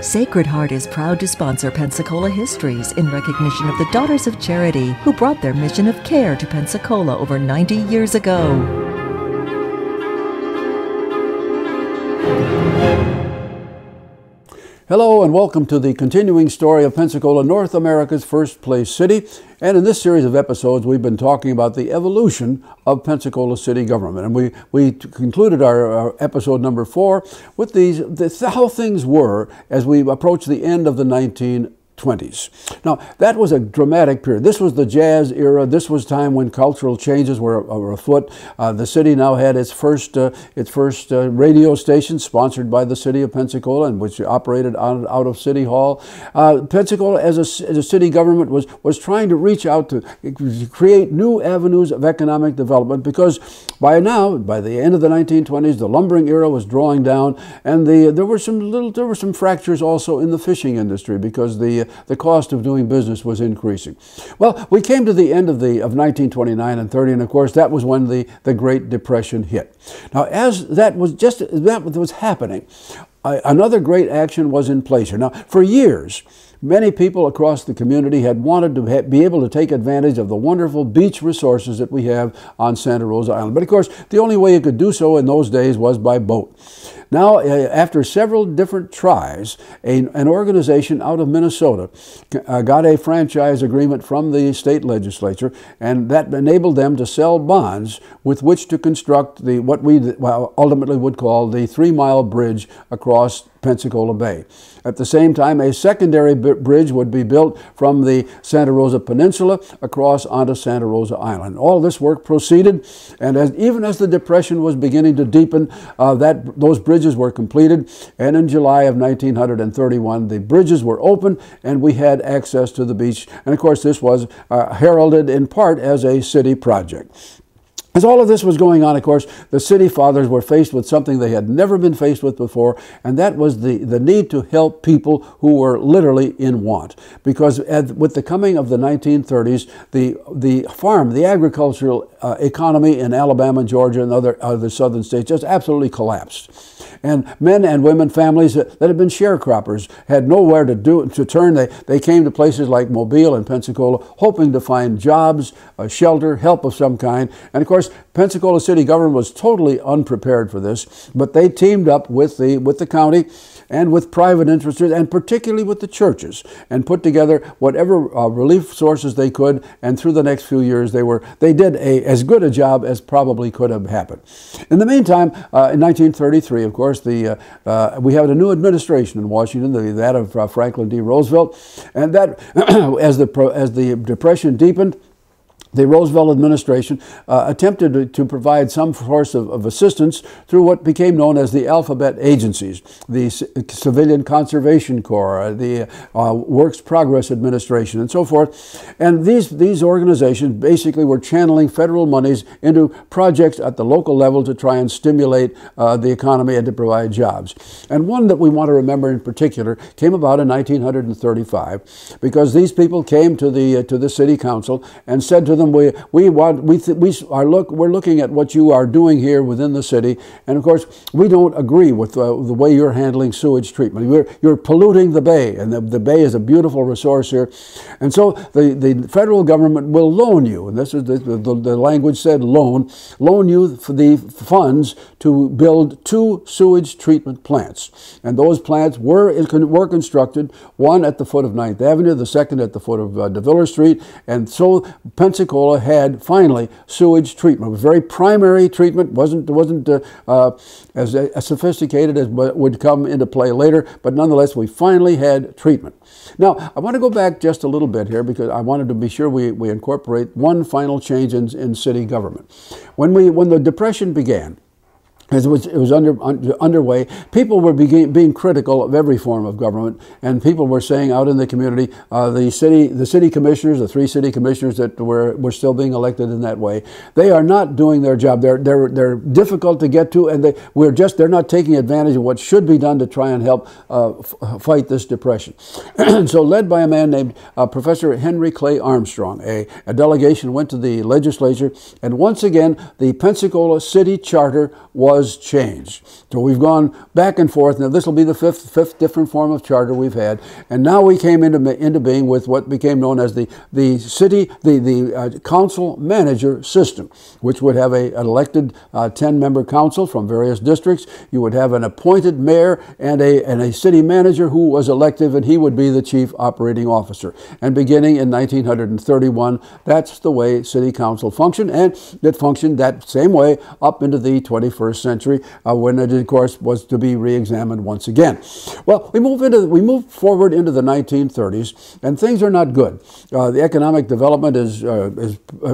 Sacred Heart is proud to sponsor Pensacola Histories in recognition of the Daughters of Charity who brought their mission of care to Pensacola over 90 years ago. Hello and welcome to the continuing story of Pensacola, North America's first-place city. And in this series of episodes, we've been talking about the evolution of Pensacola city government. And we concluded our episode number 4 with how things were as we approached the end of the 1920s. Now, that was a dramatic period. This was the jazz era. This was time when cultural changes were afoot. The city now had its first radio station sponsored by the city of Pensacola, and which operated out of City Hall. Pensacola, as a city government, was trying to reach out to create new avenues of economic development, because by the end of the 1920s, the lumbering era was drawing down, and there were some fractures also in the fishing industry because the cost of doing business was increasing. Well, we came to the end of 1929 and 30, and of course that was when the Great Depression hit. Now, as that was happening, another great action was in place here. Now, for years, many people across the community had wanted to be able to take advantage of the wonderful beach resources that we have on Santa Rosa Island. But of course, the only way you could do so in those days was by boat. Now, after several different tries, an organization out of Minnesota got a franchise agreement from the state legislature, and that enabled them to sell bonds with which to construct what we ultimately would call the 3-mile bridge across Pensacola Bay. At the same time, a secondary bridge would be built from the Santa Rosa Peninsula across onto Santa Rosa Island. All this work proceeded, and even as the Depression was beginning to deepen, those bridges were completed, and in July of 1931, the bridges were open, and we had access to the beach. And of course, this was heralded in part as a city project. As all of this was going on, of course, the city fathers were faced with something they had never been faced with before, and that was the need to help people who were literally in want. Because with the coming of the 1930s, the agricultural economy in Alabama, Georgia, and other southern states just absolutely collapsed. And men and women, families that had been sharecroppers, had nowhere to turn. They came to places like Mobile and Pensacola, hoping to find jobs, shelter, help of some kind. And of course, Pensacola city government was totally unprepared for this, but they teamed up with the county and with private interests, and particularly with the churches, and put together whatever relief sources they could. And through the next few years, they did as good a job as probably could have happened. In the meantime, in 1933, of course, we had a new administration in Washington, that of Franklin D. Roosevelt, and that as the Depression deepened, the Roosevelt administration attempted to provide some source of assistance through what became known as the alphabet agencies, the Civilian Conservation Corps, the Works Progress Administration, and so forth. And these organizations basically were channeling federal monies into projects at the local level to try and stimulate the economy and to provide jobs. And one that we want to remember in particular came about in 1935, because these people came to the city council and said to them, we're looking at what you are doing here within the city, and of course we don't agree with the way you're handling sewage treatment. You're polluting the bay, and the bay is a beautiful resource here, and so the federal government will loan you, and this is the language said loan you for the funds to build 2 sewage treatment plants, and those plants were constructed, one at the foot of 9th Avenue, the second at the foot of DeVille Street, and so Pensacola had finally sewage treatment. It was very primary treatment, wasn't as sophisticated as would come into play later, but nonetheless we finally had treatment. Now, I want to go back just a little bit here, because I wanted to be sure we incorporate one final change in city government. When the Depression began, as it was underway, people were being critical of every form of government, and people were saying out in the community, the city commissioners, the 3 city commissioners that were still being elected in that way, they are not doing their job. They're difficult to get to, and they're not taking advantage of what should be done to try and help fight this depression. So, led by a man named Professor Henry Clay Armstrong, a delegation went to the legislature, and once again the Pensacola City Charter was was changed. So we've gone back and forth. Now this will be the fifth different form of charter we've had, and now we came into being with what became known as the council manager system, which would have an elected 10-member council from various districts. You would have an appointed mayor and a city manager who was elective, and he would be the chief operating officer. And beginning in 1931, that's the way city council functioned, and it functioned that same way up into the 21st century, when it, of course, was to be re-examined once again. Well, we move forward into the 1930s, and things are not good. The economic development is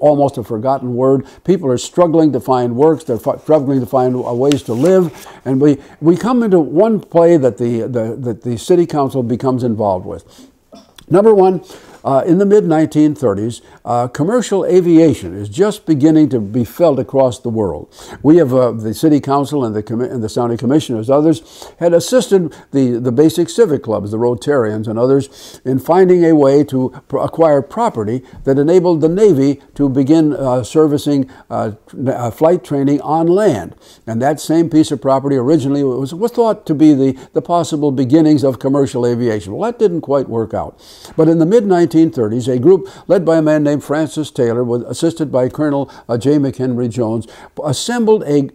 almost a forgotten word. People are struggling to find work. They're struggling to find ways to live, and we come into one play that the city council becomes involved with. Number one, in the mid-1930s, commercial aviation is just beginning to be felt across the world. We have the City Council and the County Commissioners, others, had assisted the basic civic clubs, the Rotarians and others, in finding a way to acquire property that enabled the Navy to begin servicing flight training on land. And that same piece of property originally was thought to be the possible beginnings of commercial aviation. Well, that didn't quite work out. But in the mid-1930s, a group led by a man named Francis Taylor, assisted by Colonel J. McHenry Jones, assembled a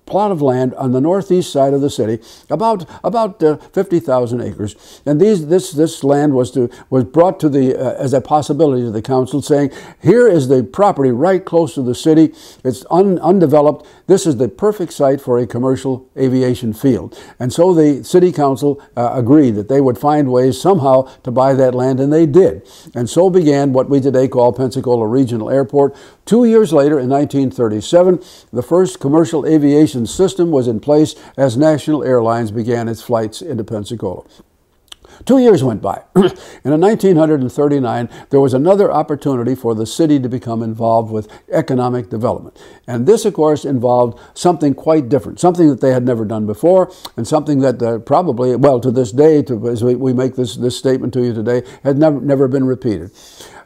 plot of land on the northeast side of the city, about 50,000 acres. And this land was brought to as a possibility to the council, saying, here is the property right close to the city. It's undeveloped. This is the perfect site for a commercial aviation field. And so the city council agreed that they would find ways somehow to buy that land, and they did. And so began what we today call Pensacola Regional Airport. 2 years later, in 1937, the first commercial aviation system was in place as National Airlines began its flights into Pensacola. 2 years went by, and in 1939, there was another opportunity for the city to become involved with economic development. And this, of course, involved something quite different, something that they had never done before, and something that probably, well, to this day, as we make this statement to you today, had never been repeated.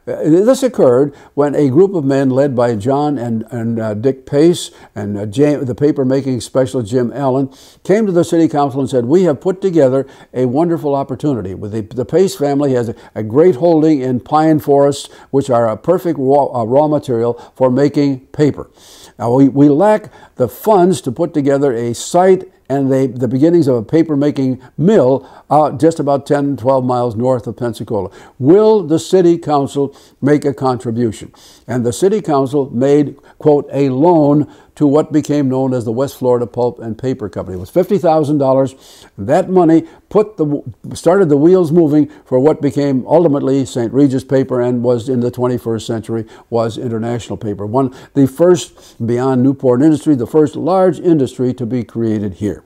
This occurred when a group of men led by John and Dick Pace and the paper-making specialist Jim Allen came to the city council and said, we have put together a wonderful opportunity. The Pace family has a great holding in pine forests, which are a perfect raw material for making paper. Now, we lack the funds to put together a site and the beginnings of a paper-making mill just about 10, 12 miles north of Pensacola. Will the city council make a contribution? And the city council made, quote, a loan to what became known as the West Florida Pulp and Paper Company. It was $50,000. That money started the wheels moving for what became ultimately St. Regis Paper, and was in the 21st century was International Paper. The first, beyond Newport Industry, the first large industry to be created here.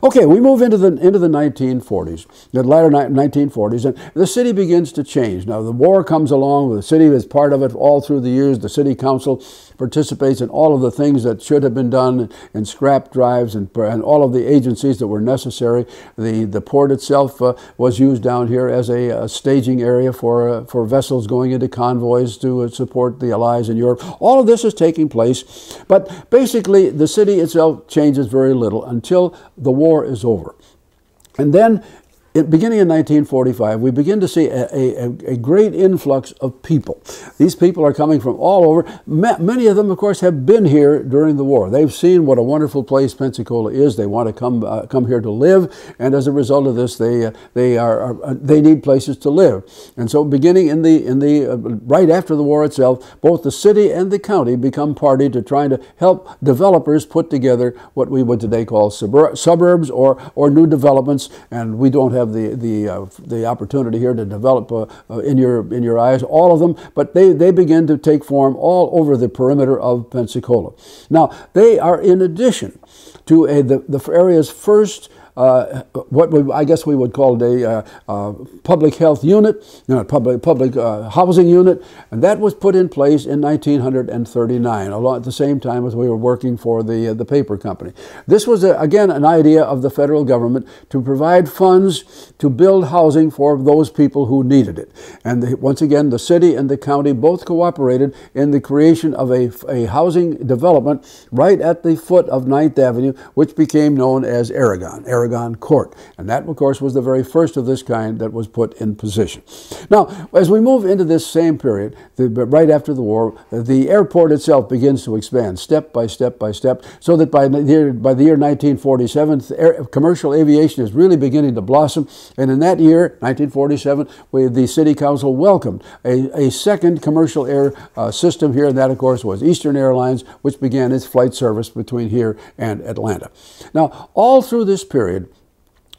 Okay, we move into the 1940s, the latter 1940s, and the city begins to change. Now, the war comes along. The city is part of it all through the years. The city council participates in all of the things that should have been done, in scrap drives and all of the agencies that were necessary. The port itself was used down here as a staging area for vessels going into convoys to support the Allies in Europe. All of this is taking place, but basically the city itself changes very little until the war is over. And then, beginning in 1945, we begin to see a great influx of people. These people are coming from all over. Many of them, of course, have been here during the war. They've seen what a wonderful place Pensacola is. They want to come here to live, and as a result of this, they need places to live. And so, beginning right after the war itself, both the city and the county become party to trying to help developers put together what we would today call suburbs or new developments. And we don't have the opportunity here to develop in your eyes all of them, but they begin to take form all over the perimeter of Pensacola. Now, they are in addition to the area's first I guess we would call it a public health unit, public housing unit, and that was put in place in 1939, at the same time as we were working for the paper company. This was, again, an idea of the federal government to provide funds to build housing for those people who needed it. And once again, the city and the county both cooperated in the creation of a housing development right at the foot of 9th Avenue, which became known as Aragon Court. And that, of course, was the very first of this kind that was put in position. Now, as we move into this same period, right after the war, the airport itself begins to expand step by step by step, so that by the year 1947, commercial aviation is really beginning to blossom. And in that year, 1947, the City Council welcomed a second commercial air system here, and that, of course, was Eastern Airlines, which began its flight service between here and Atlanta. Now, all through this period,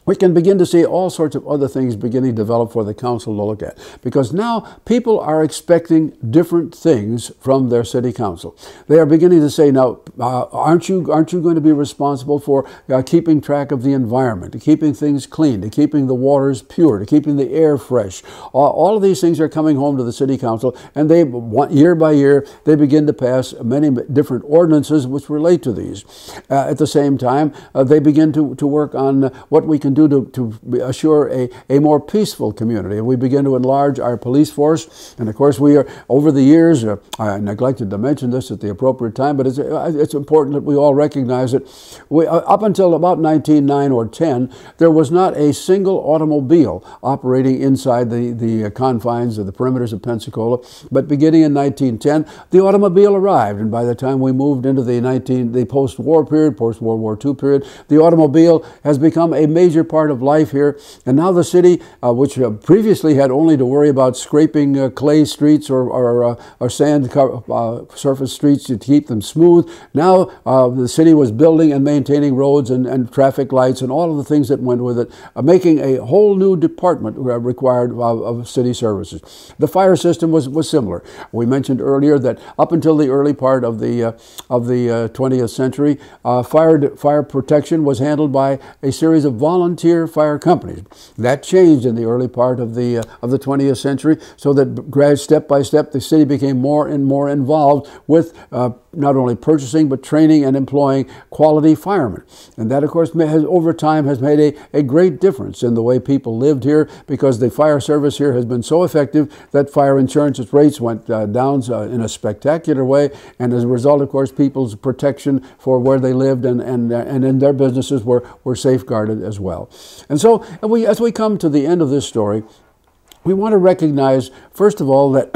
we can begin to see all sorts of other things beginning to develop for the council to look at, because now people are expecting different things from their city council. They are beginning to say, now, aren't you going to be responsible for keeping track of the environment, to keeping things clean, to keeping the waters pure, to keeping the air fresh? All of these things are coming home to the city council, and they, year by year, they begin to pass many different ordinances which relate to these. At the same time, they begin to work on what we can do to assure a more peaceful community. And we begin to enlarge our police force. And of course, we are, over the years, I neglected to mention this at the appropriate time, but it's important that we all recognize it. Up until about 1909 or 10, there was not a single automobile operating inside the confines of the perimeters of Pensacola. But beginning in 1910, the automobile arrived. And by the time we moved into the post-war period, post-World War II period, the automobile has become a major part of life here. And now the city, which previously had only to worry about scraping clay streets or sand surface streets to keep them smooth, now the city was building and maintaining roads and traffic lights and all of the things that went with it, making a whole new department required of city services. The fire system was similar. We mentioned earlier that up until the early part of the 20th century, fire protection was handled by a series of volunteer fire companies. That changed in the early part of the 20th century, so that step by step the city became more and more involved with not only purchasing but training and employing quality firemen. And that, of course, over time has made a great difference in the way people lived here, because the fire service here has been so effective that fire insurance rates went down in a spectacular way. And as a result, of course, people's protection for where they lived and in their businesses were safeguarded as well. And so as we come to the end of this story, we want to recognize, first of all, that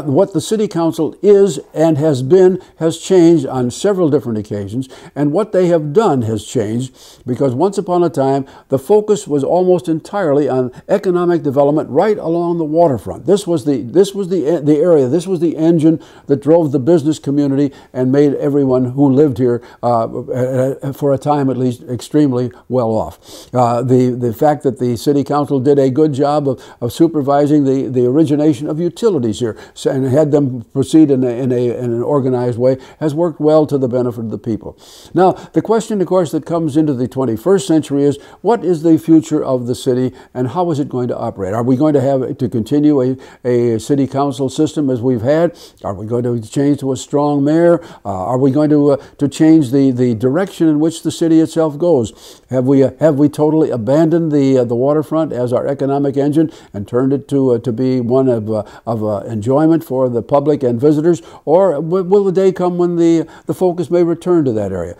what the City Council is and has been has changed on several different occasions, and what they have done has changed, because once upon a time, the focus was almost entirely on economic development right along the waterfront. This was the area, this was the engine that drove the business community and made everyone who lived here, for a time at least, extremely well off. The fact that the City Council did a good job of supervising the origination of utilities here and had them proceed in an organized way has worked well to the benefit of the people. Now, the question, of course, that comes into the 21st century is, what is the future of the city and how is it going to operate? Are we going to continue a city council system as we've had? Are we going to change to a strong mayor? Are we going to change the direction in which the city itself goes? Have we totally abandoned the waterfront as our economic engine and turned it to be one of enjoyment for the public and visitors? Or will the day come when the focus may return to that area?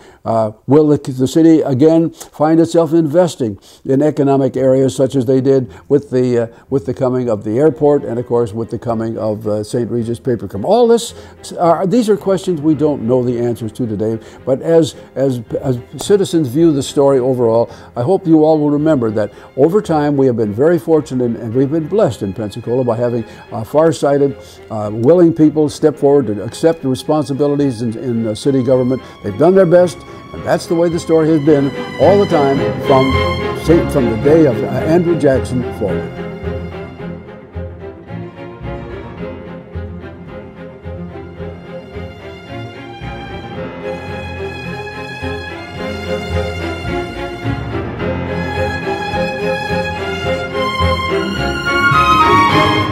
Will the city again find itself investing in economic areas such as they did with the coming of the airport and, of course, with the coming of St. Regis Paper Company? All these are questions we don't know the answers to today, but as citizens view the story overall, I hope you all will remember that over time we have been very fortunate and we've been blessed in Pensacola by having far-sighted, willing people step forward to accept the responsibilities in city government. They've done their best, and that's the way the story has been all the time from the day of Andrew Jackson forward. Bye.